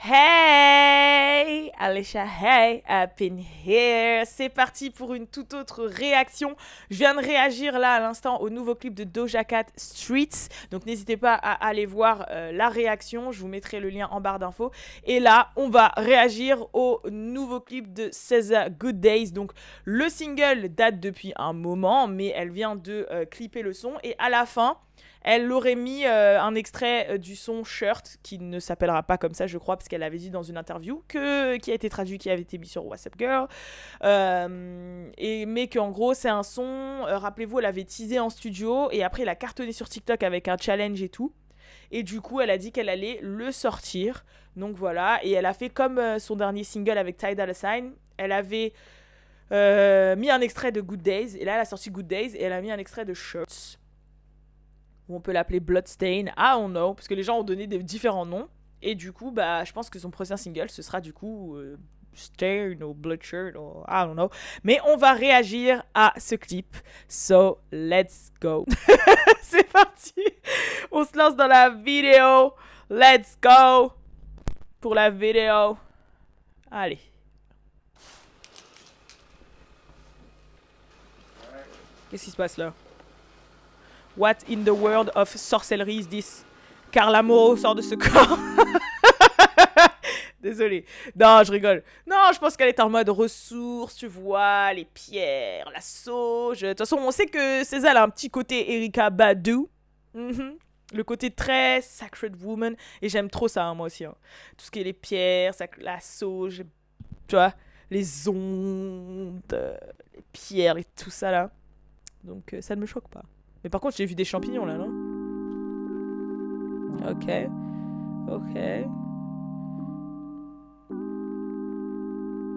Hey, Alicia, hey, up in here. C'est parti pour une toute autre réaction. Je viens de réagir là à l'instant au nouveau clip de Doja Cat Streets. Donc n'hésitez pas à aller voir la réaction. Je vous mettrai le lien en barre d'infos. Et là, on va réagir au nouveau clip de SZA Good Days. Donc le single date depuis un moment, mais elle vient de clipper le son. Et à la fin, elle aurait mis un extrait du son Shirt, qui ne s'appellera pas comme ça, je crois, parce qu'elle avait dit dans une interview qui a été traduit, qui avait été mis sur WhatsApp Girl. Mais qu'en gros, c'est un son, rappelez-vous, elle avait teasé en studio, et après, elle a cartonné sur TikTok avec un challenge et tout. Et du coup, elle a dit qu'elle allait le sortir. Donc voilà, et elle a fait comme son dernier single avec Ty Dolla $ign. Elle avait mis un extrait de Good Days, et là, elle a sorti Good Days, et elle a mis un extrait de Shirts. Ou on peut l'appeler Bloodstain, I don't know, parce que les gens ont donné des différents noms. Et du coup, bah, je pense que son prochain single, ce sera du coup Stain ou Bloodshirt, ou I don't know. Mais on va réagir à ce clip. So, let's go. C'est parti. On se lance dans la vidéo. Let's go. Pour la vidéo. Allez. Qu'est-ce qui se passe là? What in the world of sorcellerie is this? Carla Moreau sort de ce corps. Désolé. Non, je rigole. Non, je pense qu'elle est en mode ressources, tu vois, les pierres, la sauge. De toute façon, on sait que SZA a un petit côté Erykah Badu. Le côté très Sacred Woman. Et j'aime trop ça, hein, moi aussi. Hein. Tout ce qui est les pierres, la sauge, tu vois, les ondes, les pierres et tout ça là. Donc ça ne me choque pas. Mais par contre, j'ai vu des champignons là, non? Ok. Ok.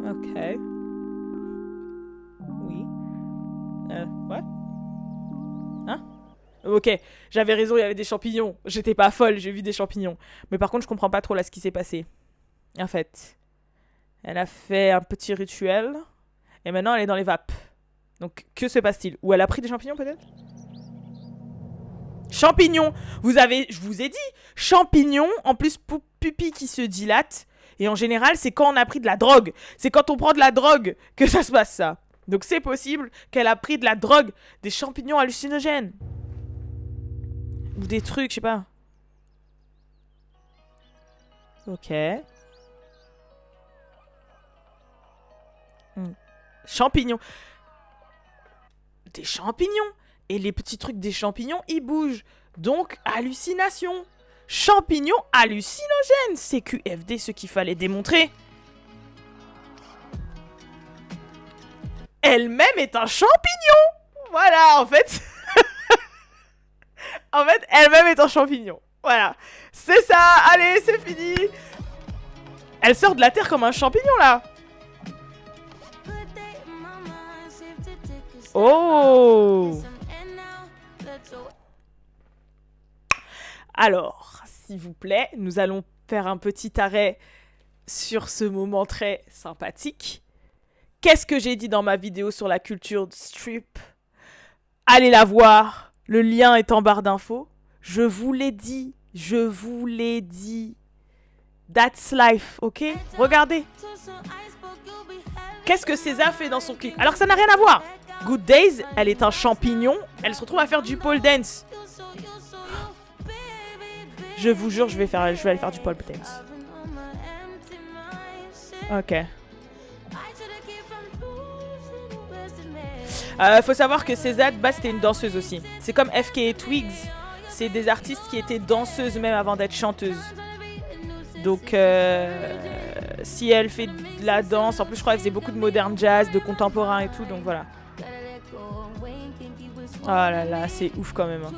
Ok. Oui. Ouais. Hein? Ok, j'avais raison, il y avait des champignons. J'étais pas folle, j'ai vu des champignons. Mais par contre, je comprends pas trop là ce qui s'est passé. En fait, elle a fait un petit rituel. Et maintenant, elle est dans les vapes. Donc, que se passe-t-il? Ou elle a pris des champignons peut-être? Champignons, je vous ai dit, champignons, en plus pupille qui se dilate. Et en général, c'est quand on a pris de la drogue. C'est quand on prend de la drogue que ça se passe ça. Donc c'est possible qu'elle a pris de la drogue, des champignons hallucinogènes. Ou des trucs, je sais pas. Ok. Champignons. Des champignons. Et les petits trucs des champignons, ils bougent. Donc, hallucination. Champignons hallucinogènes. CQFD, ce qu'il fallait démontrer. Elle-même est un champignon. Voilà, en fait. En fait, elle-même est un champignon. Voilà. C'est ça. Allez, c'est fini. Elle sort de la terre comme un champignon, là. Oh. Alors, s'il vous plaît, nous allons faire un petit arrêt sur ce moment très sympathique. Qu'est-ce que j'ai dit dans ma vidéo sur la culture de strip? Allez la voir, le lien est en barre d'infos. Je vous l'ai dit, je vous l'ai dit. That's life, ok? Regardez. Qu'est-ce que SZA fait dans son clip? Alors que ça n'a rien à voir. Good Days, elle est un champignon, elle se retrouve à faire du pole dance. Je vous jure, je vais aller faire du pole dance. Ok. Faut savoir que SZA de base c'était une danseuse aussi. C'est comme FK et Twigs. C'est des artistes qui étaient danseuses même avant d'être chanteuses. Donc si elle fait de la danse, en plus je crois qu'elle faisait beaucoup de modern jazz, de contemporain et tout, donc voilà. Oh là là, c'est ouf quand même. Hein.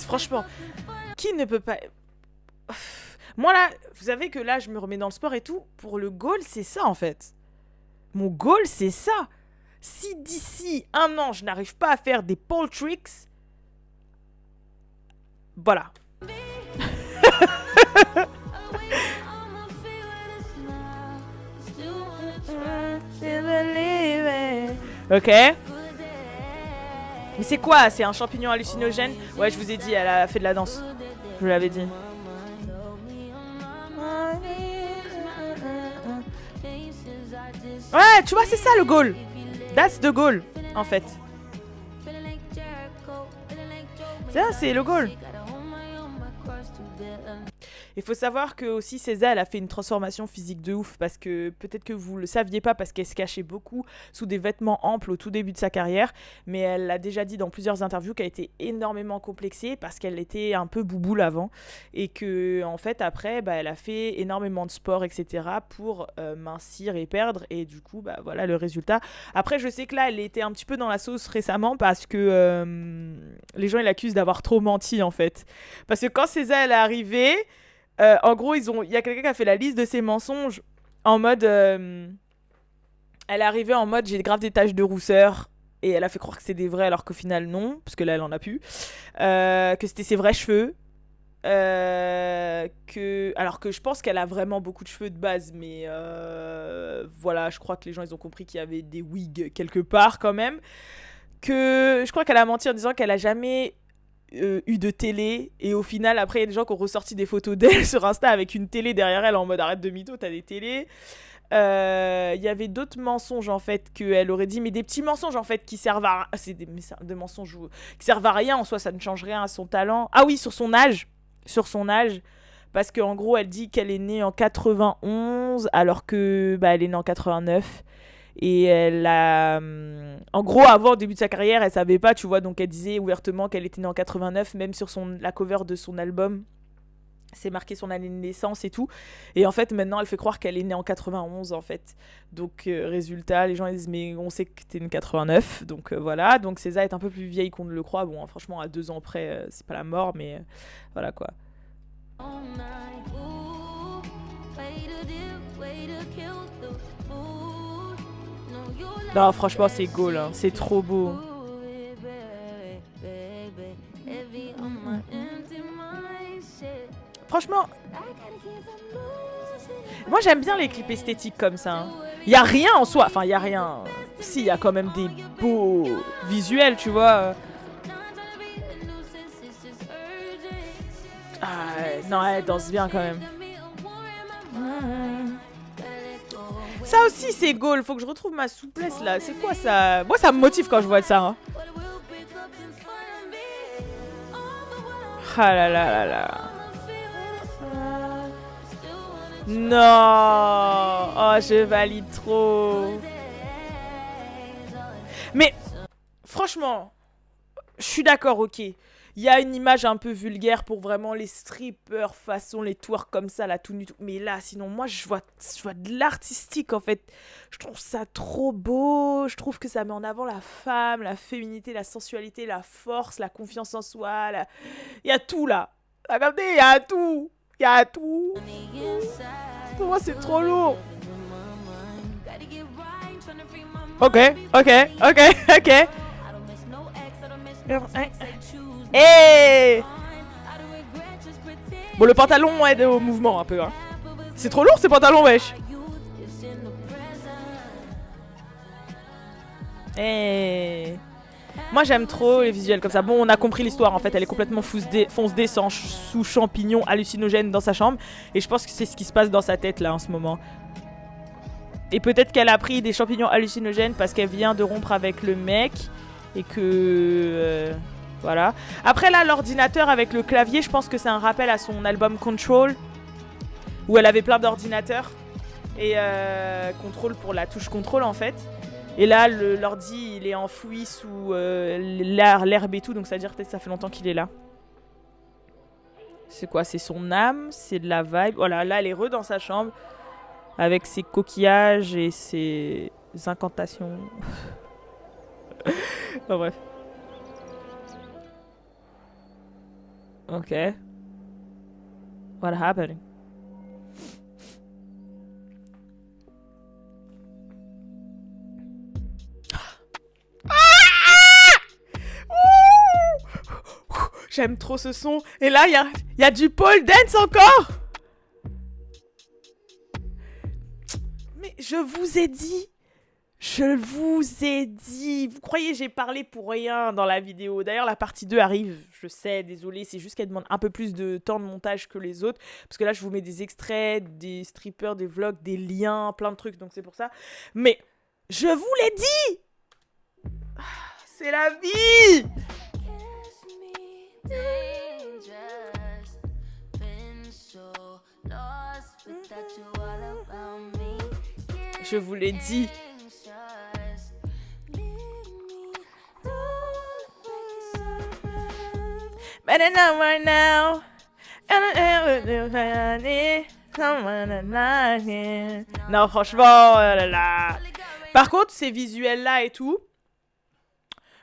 Franchement, qui ne peut pas... Moi là, vous savez que là je me remets dans le sport et tout, pour le goal c'est ça en fait. Mon goal c'est ça. Si d'ici un an je n'arrive pas à faire des pole tricks, voilà. Ok. Mais c'est quoi? C'est un champignon hallucinogène? Ouais, je vous ai dit, elle a fait de la danse. Je vous l'avais dit. Ouais, tu vois, c'est ça le goal. That's the goal, en fait. C'est le goal. Il faut savoir que aussi César, elle a fait une transformation physique de ouf parce que peut-être que vous le saviez pas parce qu'elle se cachait beaucoup sous des vêtements amples au tout début de sa carrière, mais elle l'a déjà dit dans plusieurs interviews qu'elle était énormément complexée parce qu'elle était un peu bouboule avant et que en fait après elle a fait énormément de sport etc pour mincir et perdre et du coup voilà le résultat. Après je sais que là elle était un petit peu dans la sauce récemment parce que les gens ils l'accusent d'avoir trop menti en fait parce que quand César elle est arrivée en gros, il y a quelqu'un qui a fait la liste de ses mensonges en mode. Elle est arrivée en mode j'ai grave des taches de rousseur et elle a fait croire que c'était des vrais alors qu'au final non, parce que là elle en a plus. Que c'était ses vrais cheveux. Alors que je pense qu'elle a vraiment beaucoup de cheveux de base, mais voilà, je crois que les gens ils ont compris qu'il y avait des wigs quelque part quand même. Que je crois qu'elle a menti en disant qu'elle a jamais eu de télé et au final après il y a des gens qui ont ressorti des photos d'elle sur Insta avec une télé derrière elle en mode arrête de mytho, t'as des télés. Il y avait d'autres mensonges en fait qu'elle aurait dit, mais des petits mensonges en fait qui servent à c'est des mensonges qui servent à rien en soi, ça ne change rien à son talent. Ah oui, sur son âge parce qu'en gros elle dit qu'elle est née en 91 alors que elle est née en 89. Et elle a... En gros, avant, au début de sa carrière, elle savait pas, tu vois. Donc, elle disait ouvertement qu'elle était née en 89. Même sur la cover de son album, c'est marqué son année de naissance et tout. Et en fait, maintenant, elle fait croire qu'elle est née en 91, en fait. Donc, résultat, les gens ils disent, mais on sait que t'es née en 89. Donc, voilà. Donc, César est un peu plus vieille qu'on ne le croit. Bon, franchement, à 2 ans près, c'est pas la mort, mais voilà, quoi. Non, franchement, c'est goal, hein. C'est trop beau. Franchement, moi j'aime bien les clips esthétiques comme ça. Hein. Y a rien en soi, enfin y a rien. Si, y a quand même des beaux visuels, tu vois. Ah, non, elle danse bien quand même. Ça aussi c'est goal, faut que je retrouve ma souplesse là. C'est quoi ça? Moi ça me motive quand je vois ça. Hein. Ah là là là là. Non. Oh, je valide trop. Mais franchement, je suis d'accord, ok. Il y a une image un peu vulgaire pour vraiment les strippers façon les twerks comme ça, là, tout nu. Mais là, sinon, moi, je vois de l'artistique, en fait. Je trouve ça trop beau. Je trouve que ça met en avant la femme, la féminité, la sensualité, la force, la confiance en soi. Il y a tout, là. Regardez, il y a tout. Il y a tout. Pour moi, c'est trop lourd. Ok. Hey. Bon, le pantalon aide au mouvement un peu. Hein. C'est trop lourd ces pantalons, wesh. Hey. Moi j'aime trop les visuels comme ça. Bon, on a compris l'histoire en fait. Elle est complètement fonce-dé sous champignons hallucinogènes dans sa chambre. Et je pense que c'est ce qui se passe dans sa tête là en ce moment. Et peut-être qu'elle a pris des champignons hallucinogènes parce qu'elle vient de rompre avec le mec. Et que... voilà. Après là, l'ordinateur avec le clavier, je pense que c'est un rappel à son album Control. Où elle avait plein d'ordinateurs. Et Control pour la touche Control en fait. Et là, l'ordi, il est enfoui sous l'herbe et tout. Donc ça veut dire peut-être que ça fait longtemps qu'il est là. C'est quoi? C'est son âme? C'est de la vibe? Voilà, là, elle est dans sa chambre. Avec ses coquillages et ses incantations. Bon, bref. Ok. What happened? J'aime trop ce son. Et là, il y a du pole dance encore. Mais je vous ai dit Je vous ai dit, vous croyez j'ai parlé pour rien dans la vidéo. D'ailleurs, la partie 2 arrive, je sais, désolé, c'est juste qu'elle demande un peu plus de temps de montage que les autres. Parce que là, je vous mets des extraits, des strippers, des vlogs, des liens, plein de trucs, donc c'est pour ça. Mais, je vous l'ai dit, c'est la vie. Je vous l'ai dit. Non, franchement, oh là là. Par contre, ces visuels-là et tout,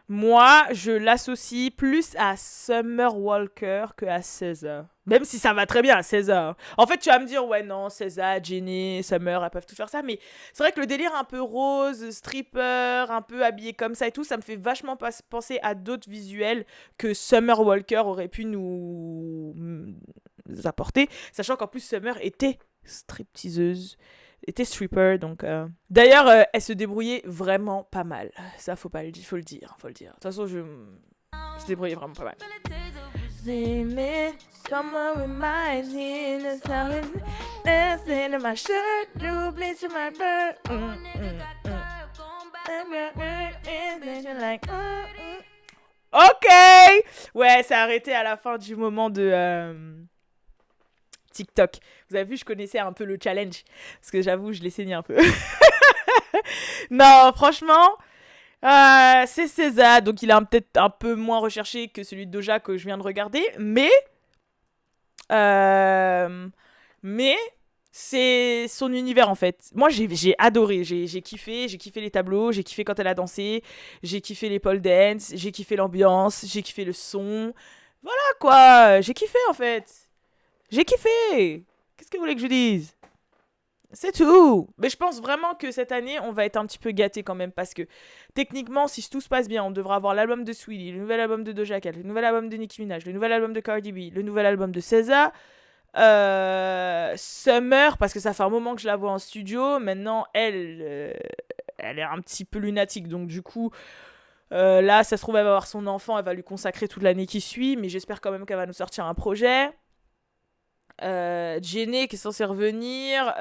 moi, je l'associe plus à Summer Walker que à SZA. Même si ça va très bien à SZA. En fait, tu vas me dire, ouais, non, SZA, Jenny, Summer, elles peuvent tout faire ça. Mais c'est vrai que le délire un peu rose, stripper, un peu habillé comme ça et tout, ça me fait vachement penser à d'autres visuels que Summer Walker aurait pu nous apporter. Sachant qu'en plus, Summer était stripteaseuse, était stripper, donc... D'ailleurs, elle se débrouillait vraiment pas mal. Ça, faut le dire. De toute façon, je se débrouillais vraiment pas mal. Ok. Ouais, c'est arrêté à la fin du moment de... TikTok. Vous avez vu, je connaissais un peu le challenge. Parce que j'avoue, je l'ai saigné un peu. Non, franchement, c'est SZA. Donc, il est peut-être un peu moins recherché que celui de Doja que je viens de regarder. Mais c'est son univers, en fait. Moi, j'ai adoré. J'ai kiffé. J'ai kiffé les tableaux. J'ai kiffé quand elle a dansé. J'ai kiffé les pole dance. J'ai kiffé l'ambiance. J'ai kiffé le son. Voilà, quoi. J'ai kiffé, en fait. J'ai kiffé. Qu'est-ce que vous voulez que je dise? C'est tout. Mais je pense vraiment que cette année, on va être un petit peu gâtés quand même. Parce que techniquement, si tout se passe bien, on devra avoir l'album de Saweetie, le nouvel album de Doja Cat, le nouvel album de Nicki Minaj, le nouvel album de Cardi B, le nouvel album de SZA. Summer, parce que ça fait un moment que je la vois en studio. Maintenant, elle est un petit peu lunatique. Donc du coup... là, ça se trouve, elle va avoir son enfant, elle va lui consacrer toute l'année qui suit. Mais j'espère quand même qu'elle va nous sortir un projet. Jenny qui est censée revenir.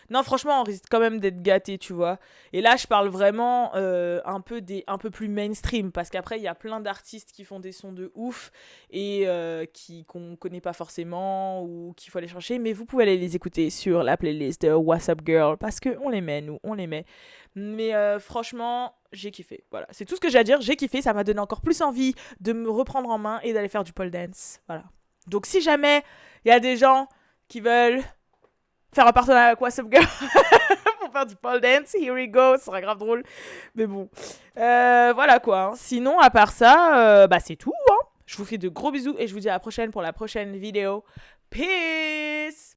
Non, franchement, on risque quand même d'être gâtés, tu vois. Et là, je parle vraiment un peu plus mainstream. Parce qu'après, il y a plein d'artistes qui font des sons de ouf et qu'on connaît pas forcément ou qu'il faut aller chercher. Mais vous pouvez aller les écouter sur la playlist de What's Up Girl. Parce qu'on les met, nous, on les met. Mais franchement, j'ai kiffé. Voilà, c'est tout ce que j'ai à dire. J'ai kiffé. Ça m'a donné encore plus envie de me reprendre en main et d'aller faire du pole dance. Voilà. Donc, si jamais il y a des gens qui veulent faire un partenariat avec What's Up Girl pour faire du pole dance, here we go, ce sera grave drôle. Mais bon, voilà quoi. Sinon, à part ça, c'est tout. Hein. Je vous fais de gros bisous et je vous dis à la prochaine pour la prochaine vidéo. Peace!